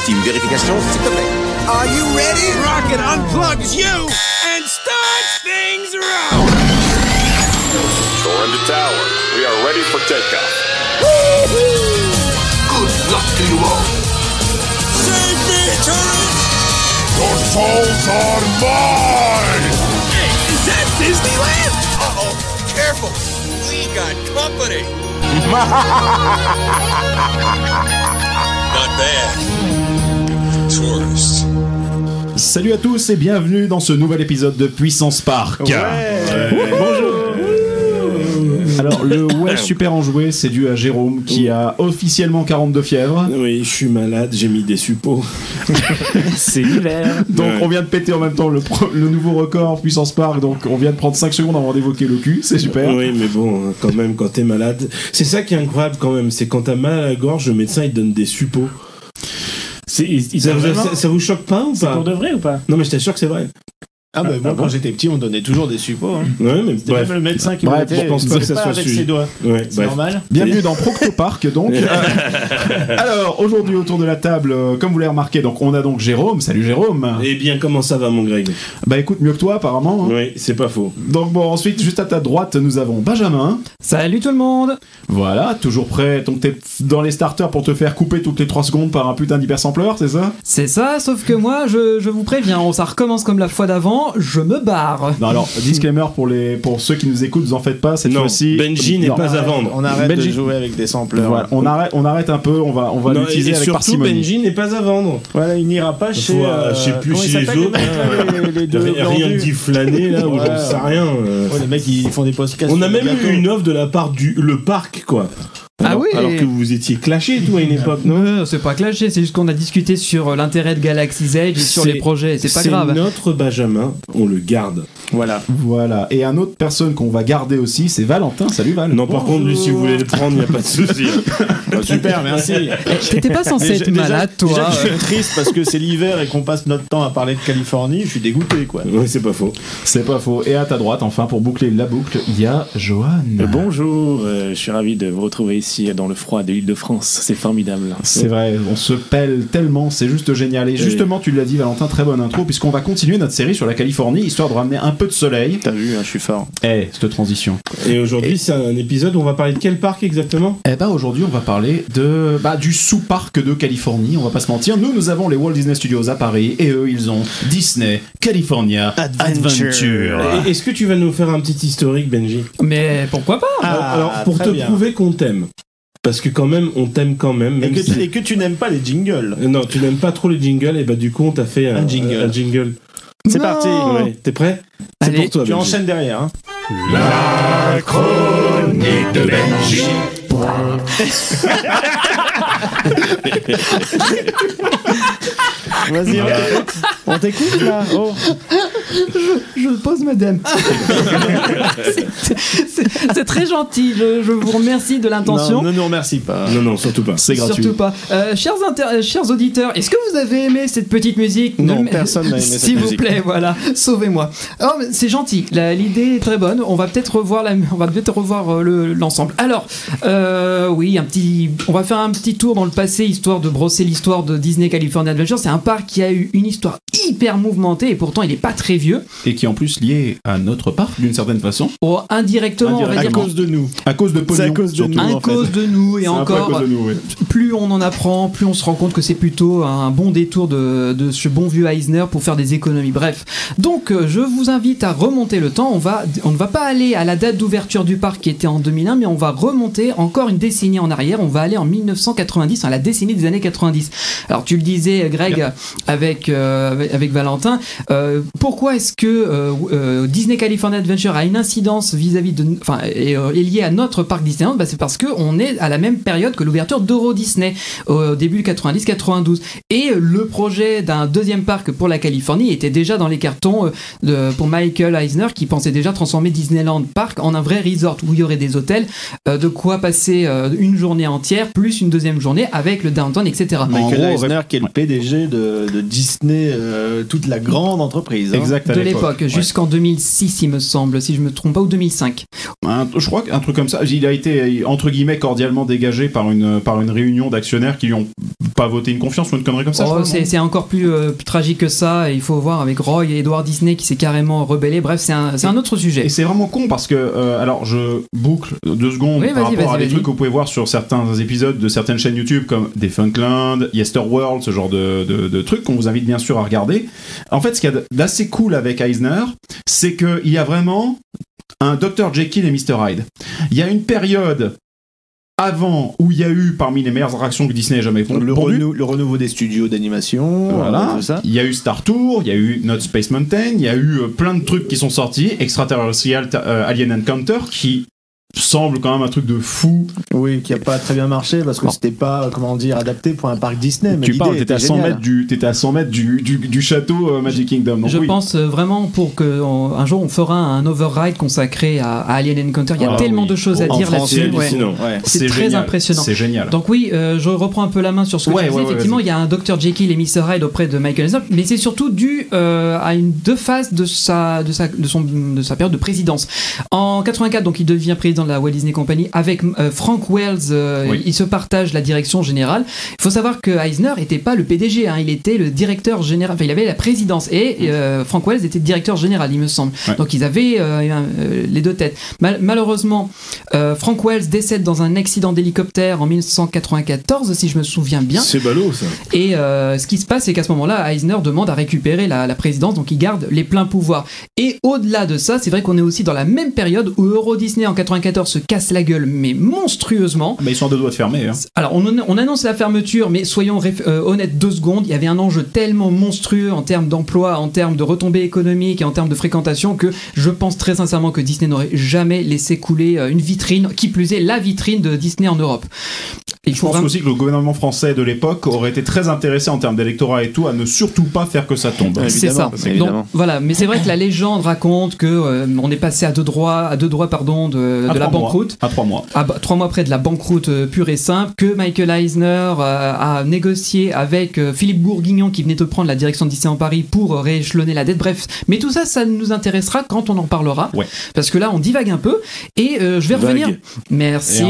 ultime vérification, s'il te plaît. Are you ready? Rocket unplugs you and starts things around. Shore in the tower. We are ready for takeoff. Good luck to you all. Save me, turret! Your souls are mine! Hey, is that Disneyland? Uh-oh, careful. We got company. Not bad. Tourists. Salut à tous et bienvenue dans ce nouvel épisode de Puissance Park. Bonjour. Alors le ouais super enjoué, c'est dû à Jérôme qui a officiellement 42 fièvres. Oui, je suis malade, j'ai mis des suppos. C'est l'hiver. Donc on vient de péter en même temps le nouveau record Puissance Park. Donc on vient de prendre 5 secondes avant d'évoquer le cul, c'est super. Oui, mais bon, quand même, quand t'es malade, c'est ça qui est incroyable quand même, c'est quand t'as mal à la gorge, le médecin il te donne des suppos. Ça vous choque pas ou pas? C'est pour de vrai ou pas? Non mais je t'assure que c'est vrai. Ah bah bon, quand j'étais petit, on donnait toujours des suppos. Hein. Ouais, mais C'était bref. même le médecin qui Bref, mettait, je pense pas que ça soit avec suivi. ses doigts. Ouais, C'est bref. normal. Bienvenue dans Proctopark donc. Alors aujourd'hui autour de la table, comme vous l'avez remarqué, donc on a donc Jérôme. Salut Jérôme. Eh bien, comment ça va mon Greg? Bah écoute, mieux que toi apparemment. Hein. Oui, c'est pas faux. Donc bon, ensuite juste à ta droite nous avons Benjamin. Salut tout le monde. Voilà, toujours prêt. Donc t'es dans les starters pour te faire couper toutes les 3 secondes par un putain d'hypersampleur, c'est ça? C'est ça, sauf que moi, je vous préviens, ça recommence comme la fois d'avant, je me barre. Non alors, disclaimer pour ceux qui nous écoutent, vous en faites pas, cette Non, fois-ci. Benji n'est Non. pas à vendre. On arrête Benji. de jouer avec des sampleurs. Voilà, on arrête un peu, on va Non, l'utiliser et avec surtout, parcimonie. Benji n'est pas à vendre. Voilà, il n'ira pas chez... Je sais plus comment chez ils les s'appellent, autres. les mecs, là, les deux Rien glandus. dit flâner là, ou Ouais. j'en sais rien. Ouais, les mecs, ils font des podcasts. On a sur même les gâteaux. eu une offre de la part du le parc quoi. Ah oui. Alors que vous étiez clashés tout à une époque, non? Non, c'est pas clashé, c'est juste qu'on a discuté sur l'intérêt de Galaxy's Edge et sur les projets, c'est pas grave. C'est notre Benjamin, on le garde. Voilà. Voilà, et une autre personne qu'on va garder aussi, c'est Valentin. Salut Val. Non, par contre, lui, si vous voulez le prendre, il n'y a pas de souci. Super, merci. T'étais pas censé être malade, toi. Déjà, je suis triste parce que c'est l'hiver et qu'on passe notre temps à parler de Californie. Je suis dégoûté, quoi. Oui, c'est pas faux. C'est pas faux. Et à ta droite, enfin, pour boucler la boucle, il y a Johan. Bonjour, je suis ravi de vous retrouver ici dans le froid de l'Île-de-France, c'est formidable. C'est vrai, on se pèle tellement, c'est juste génial. Et justement, tu l'as dit Valentin, très bonne intro, puisqu'on va continuer notre série sur la Californie, histoire de ramener un peu de soleil. T'as vu, hein, je suis fort. Cette transition. Et aujourd'hui, c'est un épisode où on va parler de quel parc exactement? Eh bah aujourd'hui, on va parler du sous-parc de Californie, on va pas se mentir. Nous avons les Walt Disney Studios à Paris, et eux, ils ont Disney California Adventure. Et est-ce que tu vas nous faire un petit historique, Benji? Mais pourquoi pas? Alors, pour très te bien. prouver qu'on t'aime. Parce que quand même, on t'aime quand même. Et même que tu n'aimes pas les jingles. Non, tu n'aimes pas trop les jingles, et bah du coup, on t'a fait Un jingle. un jingle. C'est Non. parti. Ouais, t'es prêt? C'est Allez, pour toi, Tu Benji. enchaînes derrière. Hein. La chronique de Benji. Vas-y, on t'écoute là. Oh. Je pose madame. C'est très gentil, je vous remercie de l'intention. Non, ne nous remercie pas. Non, surtout pas. C'est gratuit. Surtout pas. Chers auditeurs, est-ce que vous avez aimé cette petite musique? Non, personne n'a aimé cette S'il vous musique. plaît, voilà, sauvez-moi. Alors, mais c'est gentil, l'idée est très bonne. On va peut-être revoir l'ensemble. Alors, oui, on va faire un petit tour dans le passé, histoire de brosser l'histoire de Disney California Adventure. C'est un parc qui a eu une histoire hyper mouvementée et pourtant il n'est pas très vieux. Et qui est en plus lié à notre parc, d'une certaine façon. Oh, indirectement, on va À dire. cause de nous. À cause de pognon. C'est à cause de surtout. nous, À en fait. cause de nous et C'est un peu à encore, cause de nous, oui. plus on en apprend, plus on se rend compte que c'est plutôt un bon détour de ce bon vieux Eisner pour faire des économies. Bref, donc je vous invite à remonter le temps. On ne va pas aller à la date d'ouverture du parc qui était en 2001, mais on va remonter encore une décennie en arrière. On va aller en 1990, à la décennie des années 90. Alors tu le disais, Greg, avec Valentin, pourquoi est-ce que Disney California Adventure a une incidence vis-à-vis de, est liée à notre parc Disneyland? C'est parce que on est à la même période que l'ouverture d'Euro Disney au début 90-92, et le projet d'un deuxième parc pour la Californie était déjà dans les cartons pour Michael Eisner, qui pensait déjà transformer Disneyland Park en un vrai resort où il y aurait des hôtels, de quoi passer une journée entière plus une deuxième journée avec le downtown, etc. Michael En gros, Eisner, qui est le PDG de Disney, toute la grande entreprise. Hein. exact à de l'époque, Ouais. jusqu'en 2006 il me semble, si je me trompe pas, ou 2005. Je crois qu'un truc comme ça, il a été entre guillemets cordialement dégagé par une réunion d'actionnaires qui lui ont pas voté une confiance ou une connerie comme ça. Oh, je crois, c'est encore plus tragique que ça, et il faut voir avec Roy et Edward Disney qui s'est carrément rebellé. Bref, c'est un autre sujet. Et c'est vraiment con parce que, alors je boucle 2 secondes Oui, par vas-y, rapport à vas-y, des vas-y. trucs que vous pouvez voir sur certains épisodes de certaines chaînes YouTube comme Defunctland, Yesterworld, ce genre de trucs qu'on vous invite bien sûr à regarder. En fait, ce qu'il y a d'assez cool avec Eisner, c'est qu'il y a vraiment un Dr. Jekyll et Mr. Hyde. Il y a une période avant où il y a eu parmi les meilleures attractions que Disney ait jamais pondues. Le renouveau des studios d'animation, Voilà, tout ça. il y a eu Star Tour, il y a eu Not Space Mountain, il y a eu plein de trucs qui sont sortis, Extraterrestrial Alien Encounter, qui semble quand même un truc de fou. Oui, qui a pas très bien marché parce que c'était pas, comment dire, adapté pour un parc Disney. Mais Tu parles, l'idée t'étais à était 100 géniale. mètres t'étais à 100 mètres du château Magic Kingdom. Donc Je oui. pense vraiment pour qu'un jour on fera un override consacré à Alien Encounter. Il y a Ah tellement oui. de choses à En dire France, là-dessus. c'est Ouais. hallucinant. Ouais. C'est très génial. impressionnant. C'est génial. Donc oui, je reprends un peu la main sur ce que Ouais, tu disais. ouais, ouais, Effectivement, vas-y. il y a un Dr. Jekyll et Mr. Hyde auprès de Michael Eisner, mais c'est surtout dû à deux phases de sa période de présidence. En 84, donc il devient président de la Walt Disney Company avec Frank Wells. Oui. Ils se partagent la direction générale. Il faut savoir que Eisner n'était pas le PDG, hein, il était le directeur général. Enfin, il avait la présidence et Frank Wells était directeur général, il me semble. Ouais. Donc ils avaient les deux têtes. Malheureusement, Frank Wells décède dans un accident d'hélicoptère en 1994, si je me souviens bien. C'est ballot ça. Et ce qui se passe, c'est qu'à ce moment-là, Eisner demande à récupérer la présidence, donc il garde les pleins pouvoirs. Et au-delà de ça, c'est vrai qu'on est aussi dans la même période où Euro Disney en 94 se casse la gueule, mais monstrueusement. Mais ils sont à 2 doigts de fermer. Hein. Alors, on annonce la fermeture, mais soyons honnêtes 2 secondes, il y avait un enjeu tellement monstrueux en termes d'emploi, en termes de retombées économiques et en termes de fréquentation que je pense très sincèrement que Disney n'aurait jamais laissé couler une vitrine, qui plus est la vitrine de Disney en Europe. Il Je faut pense vraiment- aussi que le gouvernement français de l'époque aurait été très intéressé en termes d'électorat et tout à ne surtout pas faire que ça tombe. C'est ça. Évidemment. Donc, voilà, mais c'est vrai que la légende raconte que on est passé à deux doigts pardon de la banqueroute. À 3 mois. 3 mois près de la banqueroute pure et simple, que Michael Eisner a négocié avec Philippe Bourguignon qui venait de prendre la direction de Disney en Paris pour rééchelonner la dette. Bref, mais tout ça, ça nous intéressera quand on en parlera. Ouais. Parce que là, on divague un peu et je vais Vague. revenir. Merci.